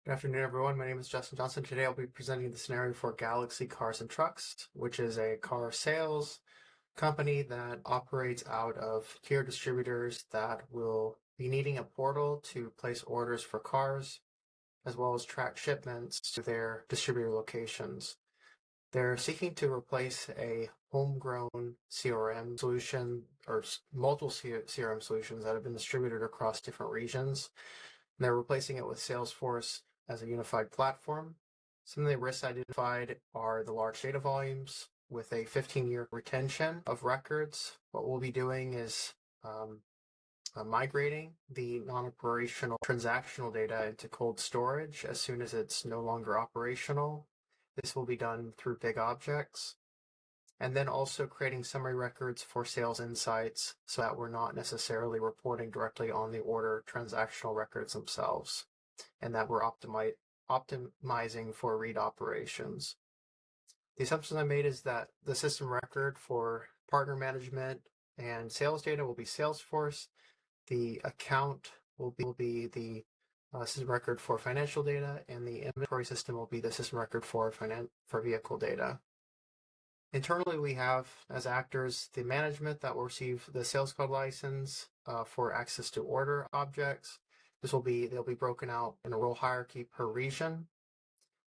Good afternoon, everyone. My name is Justin Johnson. Today I'll be presenting the scenario for Galaxy Cars and Trucks, which is a car sales company that operates out of tier distributors that will be needing a portal to place orders for cars, as well as track shipments to their distributor locations. They're seeking to replace a homegrown CRM solution or multiple CRM solutions that have been distributed across different regions. And they're replacing it with Salesforce as a unified platform. Some of the risks identified are the large data volumes with a 15-year retention of records. What we'll be doing is migrating the non-operational transactional data into cold storage as soon as it's no longer operational. This will be done through big objects. And then also creating summary records for sales insights so that we're not necessarily reporting directly on the order transactional records themselves, and that we're optimizing for read operations. The assumption I made is that the system record for partner management and sales data will be Salesforce. The account will be the system record for financial data, and the inventory system will be the system record for vehicle data. Internally, we have as actors the management that will receive the sales code license for access to order objects. They'll be broken out in a role hierarchy per region.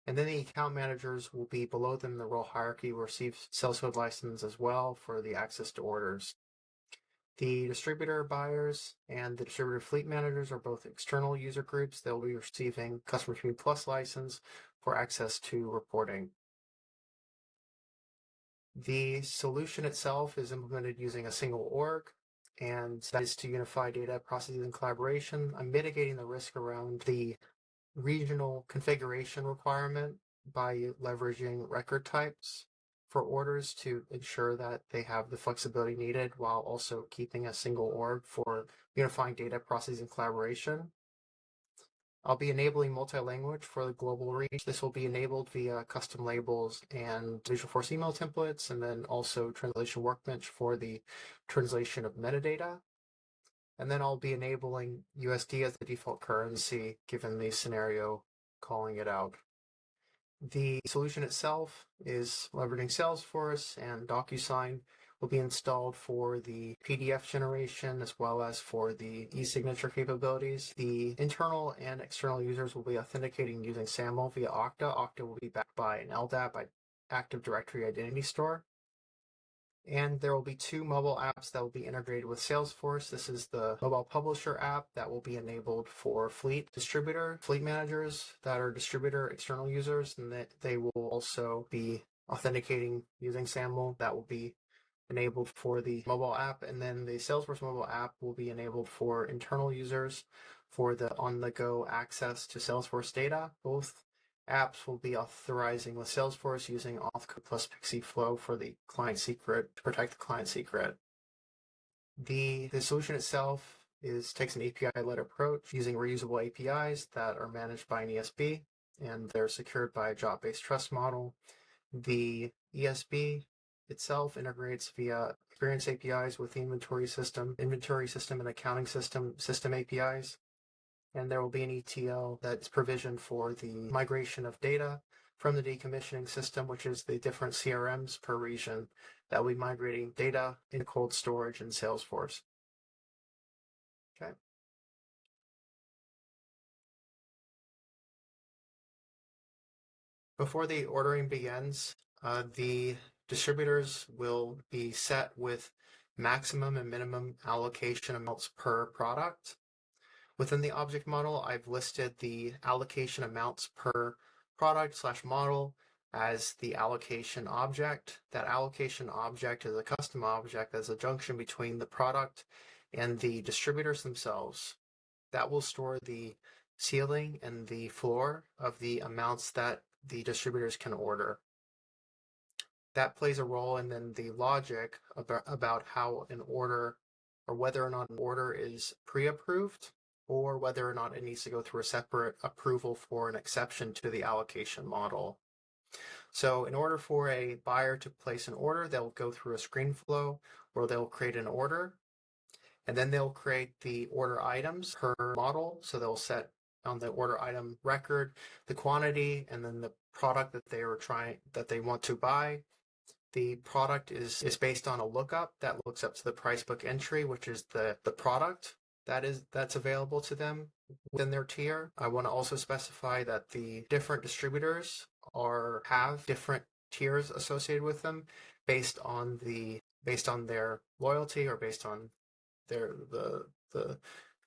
And then the account managers will be below them in the role hierarchy, will receive sales code license as well for the access to orders. The distributor buyers and the distributor fleet managers are both external user groups. They'll be receiving Customer Community Plus license for access to reporting. The solution itself is implemented using a single org, and that is to unify data processes and collaboration. I'm mitigating the risk around the regional configuration requirement by leveraging record types for orders to ensure that they have the flexibility needed while also keeping a single org for unifying data processes and collaboration. I'll be enabling multi-language for the global reach. This will be enabled via custom labels and Visualforce email templates, and then also Translation Workbench for the translation of metadata. And then I'll be enabling USD as the default currency, given the scenario calling it out. The solution itself is leveraging Salesforce, and DocuSign will be installed for the PDF generation as well as for the e-signature capabilities. The internal and external users will be authenticating using SAML via Okta. Okta will be backed by an LDAP, by Active Directory Identity Store. And there will be two mobile apps that will be integrated with Salesforce. This is the mobile publisher app that will be enabled for fleet managers that are distributor external users, and that they will also be authenticating using SAML. That will be enabled for the mobile app, and then the Salesforce mobile app will be enabled for internal users for the on-the-go access to Salesforce data. Both apps will be authorizing with Salesforce using authcode plus Pixie Flow for the client secret to protect the client secret. The solution itself takes an API-led approach using reusable APIs that are managed by an ESB, and they're secured by a job-based trust model. The ESB itself integrates via experience APIs with the inventory system and accounting system APIs. And there will be an ETL that's provisioned for the migration of data from the decommissioning system, which is the different CRMs per region that will be migrating data into cold storage in Salesforce. Okay. Before the ordering begins, the distributors will be set with maximum and minimum allocation amounts per product. Within the object model, I've listed the allocation amounts per product/model as the allocation object. That allocation object is a custom object that's a junction between the product and the distributors themselves. That will store the ceiling and the floor of the amounts that the distributors can order. That plays a role in then the logic about how an order, or whether or not an order is pre-approved, or whether or not it needs to go through a separate approval for an exception to the allocation model. So in order for a buyer to place an order, they'll go through a screen flow where they'll create an order, and then they'll create the order items per model. So they'll set order item record, the quantity, and then the product that they want to buy. The product is based on a lookup that looks up to the price book entry, which is the product that's available to them within their tier. I want to also specify that the different distributors have different tiers associated with them based on their loyalty or based on the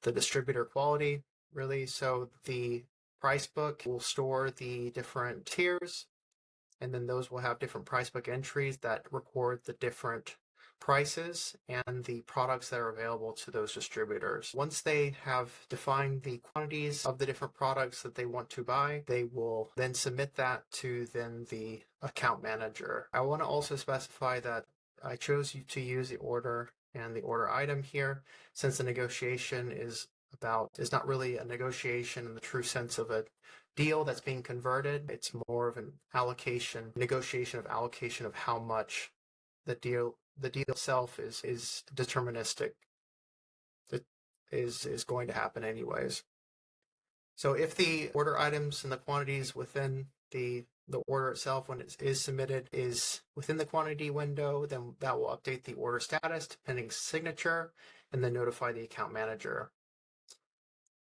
distributor quality, really. So the price book will store the different tiers, and then those will have different price book entries that record the different prices and the products that are available to those distributors. Once they have defined the quantities of the different products that they want to buy, they will then submit that to the account manager. I want to also specify that I chose to use the order and the order item here, since the negotiation is not really a negotiation in the true sense of a deal that's being converted. It's more of an negotiation of allocation of how much the deal itself is deterministic. It is going to happen anyways. So if the order items and the quantities within the order itself, when it is submitted, is within the quantity window, then that will update the order status to pending signature and then notify the account manager.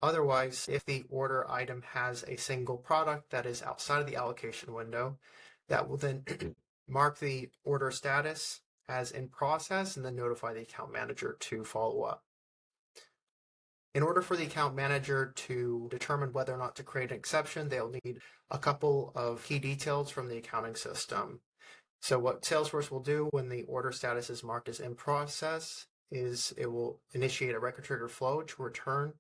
Otherwise, if the order item has a single product that is outside of the allocation window, that will then mark the order status as in process and then notify the account manager to follow up. In order for the account manager to determine whether or not to create an exception, they'll need a couple of key details from the accounting system. So what Salesforce will do when the order status is marked as in process is it will initiate a record trigger flow to return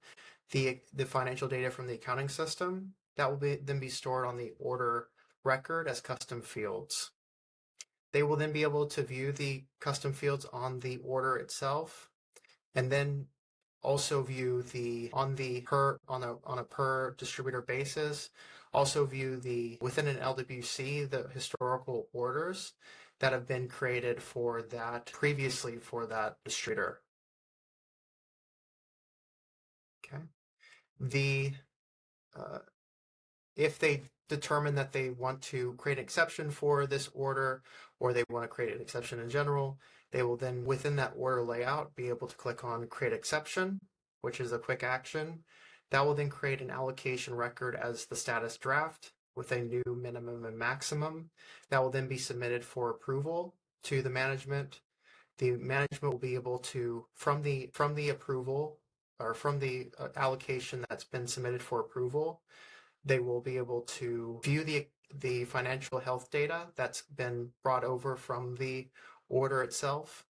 the financial data from the accounting system. That will then be stored on the order record as custom fields. They will then be able to view the custom fields on the order itself, and then also view on a per distributor basis, also view within an LWC the historical orders that have been created previously for that distributor. Okay. If they determine that they want to create an exception for this order, or they want to create an exception in general, they will then, within that order layout, be able to click on Create Exception, which is a quick action. That will then create an allocation record as the status draft with a new minimum and maximum. That will then be submitted for approval to the management. The management will be able to, from the approval or from the allocation that's been submitted for approval, they will be able to view the financial health data that's been brought over from the order itself,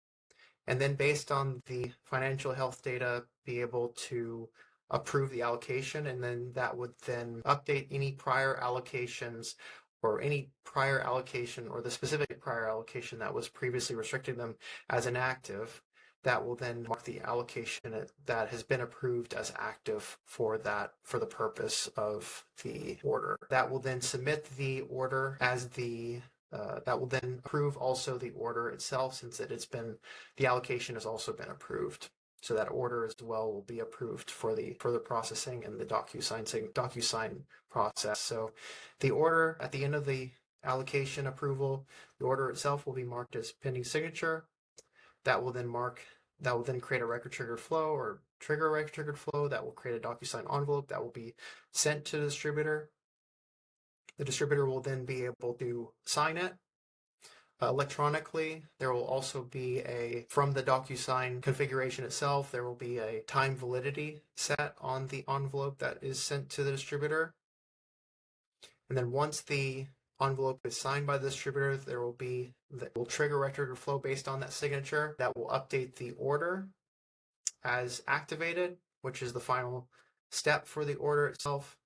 and then based on the financial health data, be able to approve the allocation, and then that would then update any prior allocations or any prior allocation or the specific prior allocation that was previously restricting them as inactive. That will then mark the allocation that has been approved as active for the purpose of the order. That will then submit the order as that will then approve also the order itself, since the allocation has also been approved. So that order as well will be approved for the further processing and the DocuSign process. So the order at the end of the allocation approval, the order itself will be marked as pending signature. That will then create a record triggered flow or trigger a record triggered flow that will create a DocuSign envelope that will be sent to the distributor. The distributor will then be able to sign it electronically. There will also be from the DocuSign configuration itself, there will be a time validity set on the envelope that is sent to the distributor. And then once the envelope is signed by the distributor, that will trigger record flow based on that signature that will update the order as activated, which is the final step for the order itself.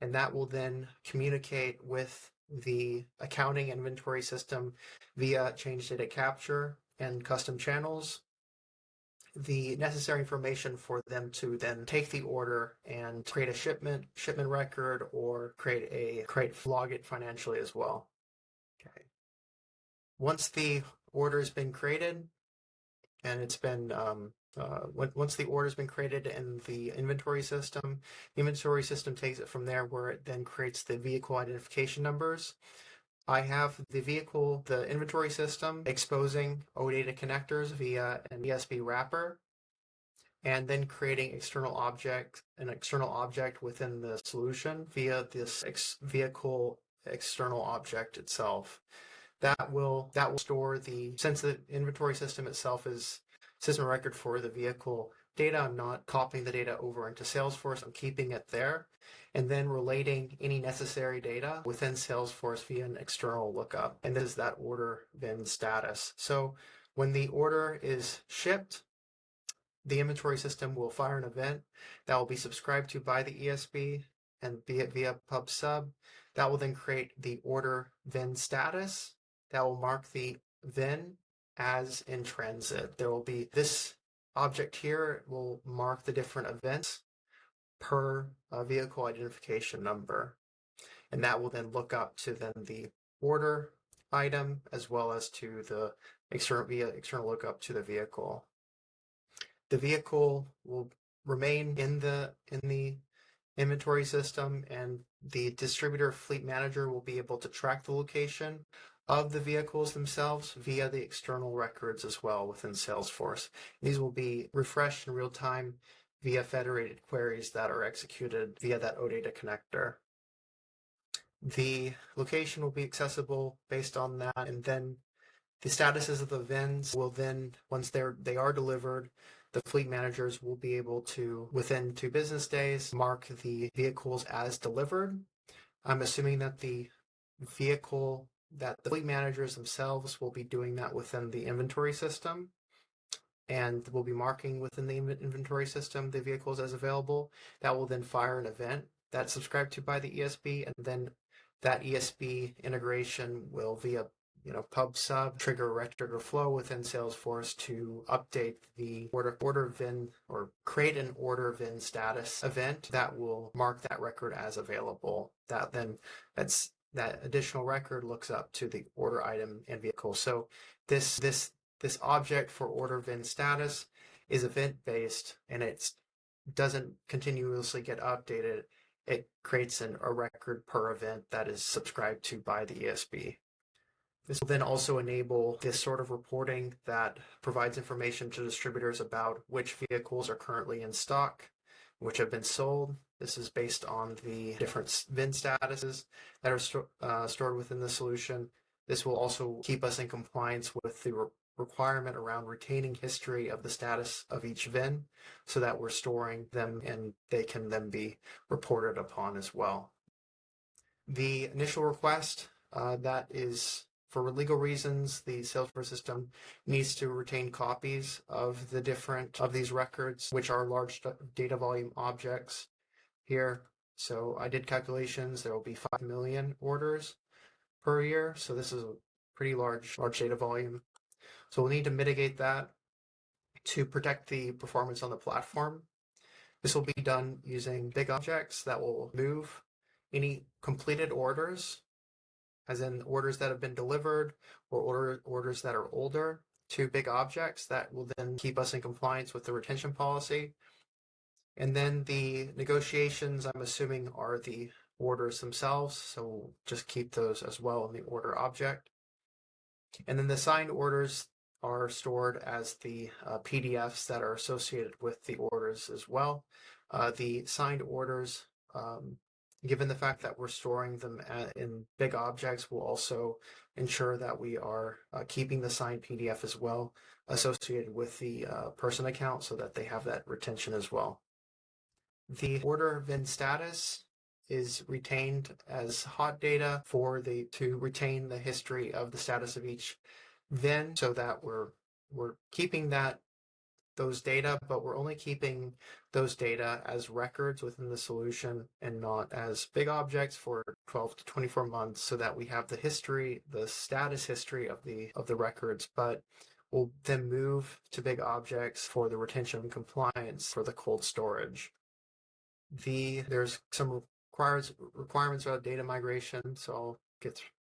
And that will then communicate with the accounting inventory system via change data capture and custom channels the necessary information for them to then take the order and create a shipment record, or log it financially as well. Okay. Once the order has been created and it's been once the order has been created in the inventory system takes it from there, where it then creates the vehicle identification numbers. I have the inventory system exposing OData connectors via an ESB wrapper, and then creating an external object within the solution via this vehicle external object itself. That will store since the inventory system itself is system record for the vehicle data, I'm not copying the data over into Salesforce, I'm keeping it there, and then relating any necessary data within Salesforce via an external lookup. And this is that order VIN status. So when the order is shipped, the inventory system will fire an event that will be subscribed to by the ESB and via pub sub. That will then create the order VIN status that will mark the VIN as in transit. There will be this object here will mark the different events per vehicle identification number. And that will then look up to then the order item as well as to the external lookup to the vehicle. The vehicle will remain in the inventory system, and the distributor fleet manager will be able to track the location of the vehicles themselves via the external records as well within Salesforce. These will be refreshed in real time via federated queries that are executed via that OData connector. The location will be accessible based on that, and then the statuses of the VINs will then, once they are delivered, the fleet managers will be able to, within 2 business days, mark the vehicles as delivered. I'm assuming that the fleet managers themselves will be doing that within the inventory system, and will be marking within the inventory system the vehicles as available. That will then fire an event that's subscribed to by the ESB, and then that ESB integration will via pub sub trigger a retrigger flow within Salesforce to update the order VIN or create an order VIN status event that will mark that record as available. That additional record looks up to the order item and vehicle. So this object for order VIN status is event based, and it doesn't continuously get updated. It creates a record per event that is subscribed to by the ESB. This will then also enable this sort of reporting that provides information to distributors about which vehicles are currently in stock, which have been sold. This is based on the different VIN statuses that are stored within the solution. This will also keep us in compliance with the requirement around retaining history of the status of each VIN, so that we're storing them and they can then be reported upon as well. The initial request, that is for legal reasons, the Salesforce system needs to retain copies of these records, which are large data volume objects here. So I did calculations. There will be 5 million orders per year. So this is a pretty large data volume. So we'll need to mitigate that to protect the performance on the platform. This will be done using big objects that will move any completed orders, as in orders that have been delivered or orders that are older, to big objects that will then keep us in compliance with the retention policy. And then the negotiations, I'm assuming, are the orders themselves, so we'll just keep those as well in the order object. And then the signed orders are stored as the PDFs that are associated with the orders as well. The signed orders, given the fact that we're storing them in big objects, will also ensure that we are keeping the signed PDF as well associated with the person account, so that they have that retention as well. The order VIN status is retained as hot data to retain the history of the status of each VIN, so that we're keeping those data, but we're only keeping those data as records within the solution and not as big objects for 12 to 24 months, so that we have the status history of the records, but we'll then move to big objects for the retention and compliance for the cold storage. There's some requirements about data migration, so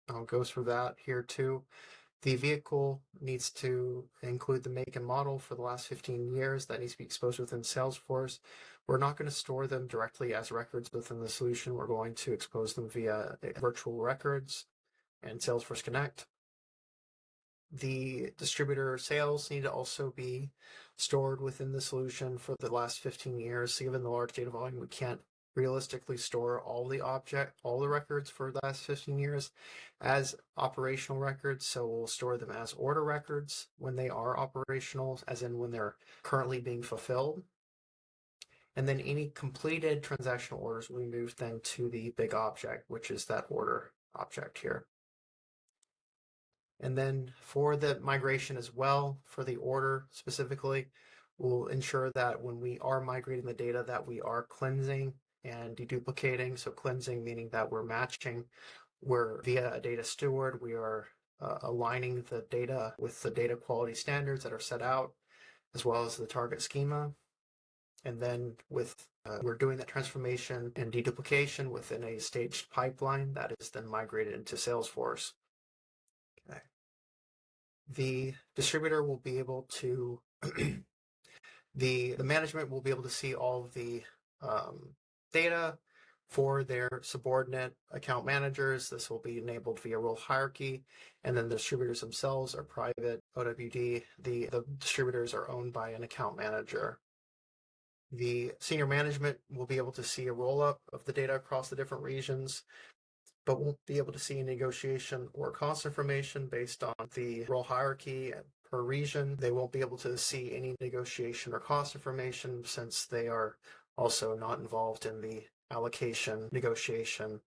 I'll go through that here too. The vehicle needs to include the make and model for the last 15 years. That needs to be exposed within Salesforce. We're not going to store them directly as records within the solution. We're going to expose them via virtual records and Salesforce Connect. The distributor sales need to also be stored within the solution for the last 15 years. So given the large data volume, we can't realistically store all the records for the last 15 years as operational records. So we'll store them as order records when they are operational, as in when they're currently being fulfilled. And then any completed transactional orders will be moved then to the big object, which is that order object here. And then for the migration as well, for the order specifically, we'll ensure that when we are migrating the data that we are cleansing and deduplicating. So cleansing meaning that we're matching, we're via a data steward, we are aligning the data with the data quality standards that are set out, as well as the target schema. And then we're doing that transformation and deduplication within a staged pipeline that is then migrated into Salesforce. Okay. The distributor will be able to, the management will be able to see all of the data for their subordinate account managers. This will be enabled via role hierarchy, and then the distributors themselves are private OWD. The distributors are owned by an account manager. The senior management will be able to see a roll-up of the data across the different regions, but won't be able to see negotiation or cost information based on the role hierarchy per region. They won't be able to see any negotiation or cost information since they are also not involved in the allocation negotiation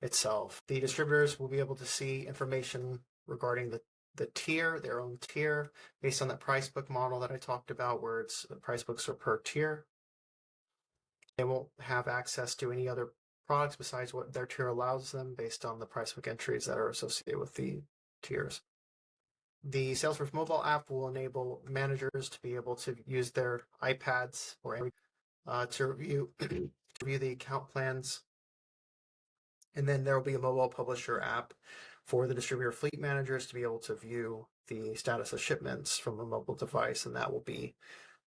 itself. The distributors will be able to see information regarding the tier, their own tier, based on that price book model that I talked about, where it's the price books are per tier. They won't have access to any other products besides what their tier allows them based on the price book entries that are associated with the tiers. The Salesforce mobile app will enable managers to be able to use their iPads or to review the account plans. And then there will be a mobile publisher app for the distributor fleet managers to be able to view the status of shipments from a mobile device, and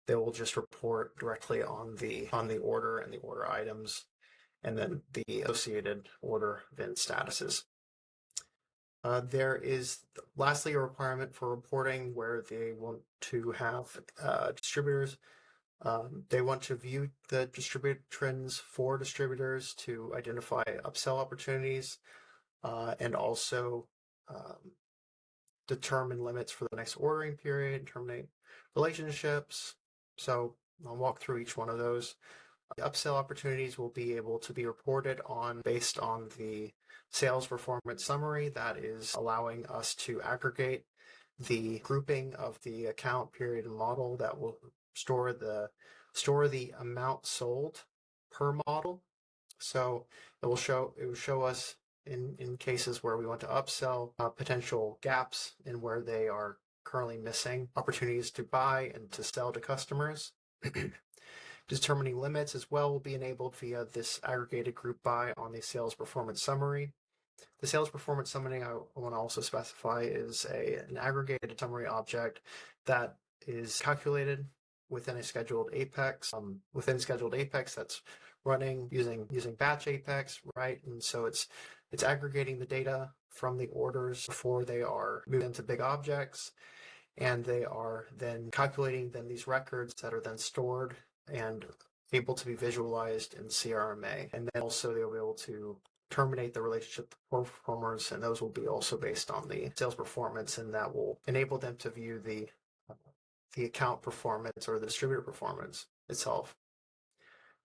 they will just report directly on the order and the order items, and then the associated order VIN statuses. There is lastly a requirement for reporting where they want to have distributors. They want to view the distributed trends for distributors to identify upsell opportunities and also determine limits for the next ordering period, terminate relationships. So I'll walk through each one of those. The upsell opportunities will be able to be reported on based on the sales performance summary that is allowing us to aggregate the grouping of the account period and model that will store the amount sold per model. So it will show us in cases where we want to upsell potential gaps in where they are currently missing opportunities to buy and to sell to customers. Determining limits as well will be enabled via this aggregated group by on the sales performance summary. The sales performance summary I want to also specify is an aggregated summary object that is calculated within a scheduled apex. Within scheduled apex that's running using batch apex, right? And so it's aggregating the data from the orders before they are moved into big objects, and they are then calculating these records that are then stored and able to be visualized in CRMA. And then also they'll be able to terminate the relationship with performers, and those will be also based on the sales performance, and that will enable them to view the account performance or the distributor performance itself.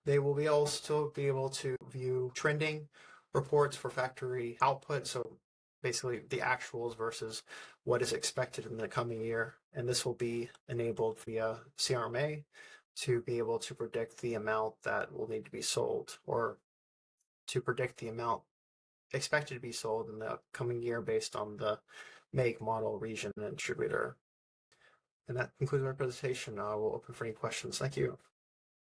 They will also be able to view trending reports for factory output, so basically the actuals versus what is expected in the coming year, and this will be enabled via CRMA to be able to predict the amount that will need to be sold, or to predict the amount expected to be sold in the coming year based on the make, model, region, and distributor. And that concludes my presentation. I will open for any questions. Thank you.